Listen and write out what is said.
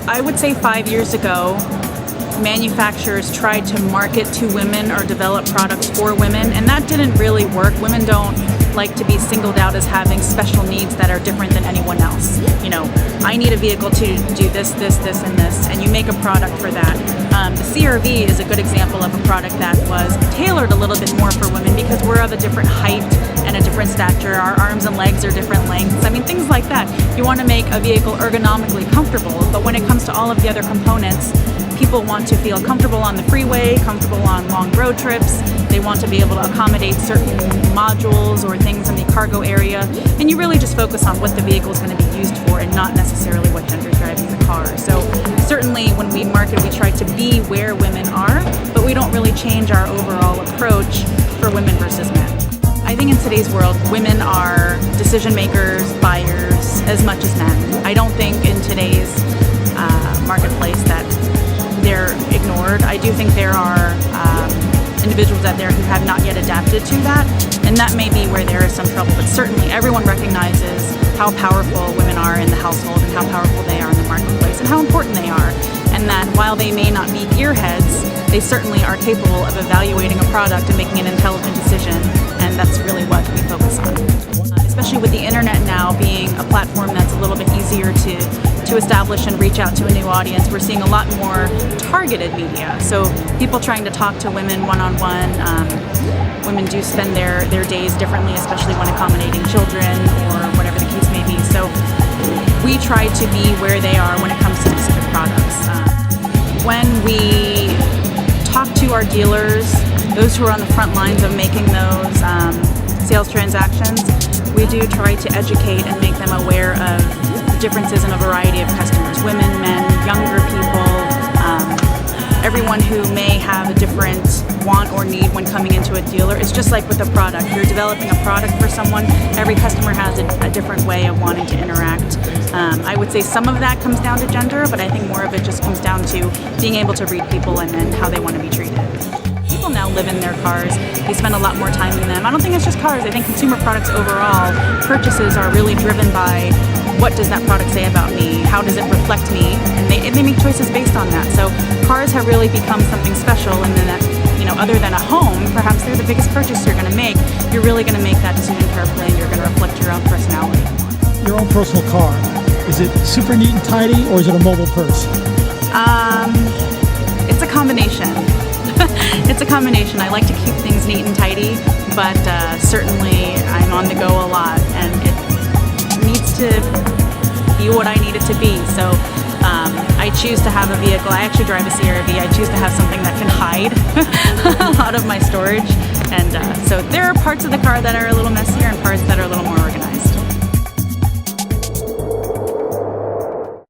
I would say 5 years ago, manufacturers tried to market to women or develop products for women, and that didn't really work. Women don't like to be singled out as having special needs that are different than anyone else. You know, I need a vehicle to do this, this, this, and this, and you make a product for that. The CR-V is a good example of a product that was tailored a little bit more for women because we're of a different height and a different stature. Our arms and legs are different lengths. I mean, things like that. You want to make a vehicle ergonomically comfortable, but when it comes to all of the other components, people want to feel comfortable on the freeway, comfortable on long road trips. They want to be able to accommodate certain modules or things in the cargo area. And you really just focus on what the vehicle is going to be used for and not necessarily what gender is driving the car. So certainly when we market, we try to be where women are, but we don't really change our overall approach for women versus men. I think in today's world, women are decision makers, buyers, as much as men. I don't think in today's marketplace that they're ignored. I do think there are individuals out there who have not yet adapted to that, and that may be where there is some trouble, but certainly everyone recognizes how powerful women are in the household and how powerful they are in the marketplace and how important they are, and that while they may not be gearheads, they certainly are capable of evaluating a product and making an intelligent decision, and that's really what we focus on. Especially with the internet now being a platform that's a little bit easier to establish and reach out to a new audience, we're seeing a lot more targeted media. So people trying to talk to women one-on-one. Women do spend their days differently, especially when accommodating children or whatever the case may be. So we try to be where they are when it comes to specific products. When we talk to our dealers, those who are on the front lines of making those sales transactions, we do try to educate and make them aware of the differences in a variety of customers, women, men, younger people, everyone who may have a different want or need when coming into a dealer. It's just like with a product. You're developing a product for someone, every customer has a different way of wanting to interact. I would say some of that comes down to gender, but I think more of it just comes down to being able to read people and how they want to be treated. People now live in their cars. They spend a lot more time in them. I don't think it's just cars. I think consumer products overall, purchases are really driven by what does that product say about me? How does it reflect me? And they make choices based on that. So cars have really become something special, and then that, you know, other than a home, perhaps they're the biggest purchase you're going to make. You're really going to make that decision carefully, and you're going to reflect your own personality. Your own personal car, is it super neat and tidy, or is it a mobile purse? It's a combination. It's a combination. I like to keep things neat and tidy, but certainly I'm on the go a lot, and it needs to be what I need it to be. So I choose to have a vehicle. I actually drive a CR-V. I choose to have something that can hide a lot of my storage, and so there are parts of the car that are a little messy.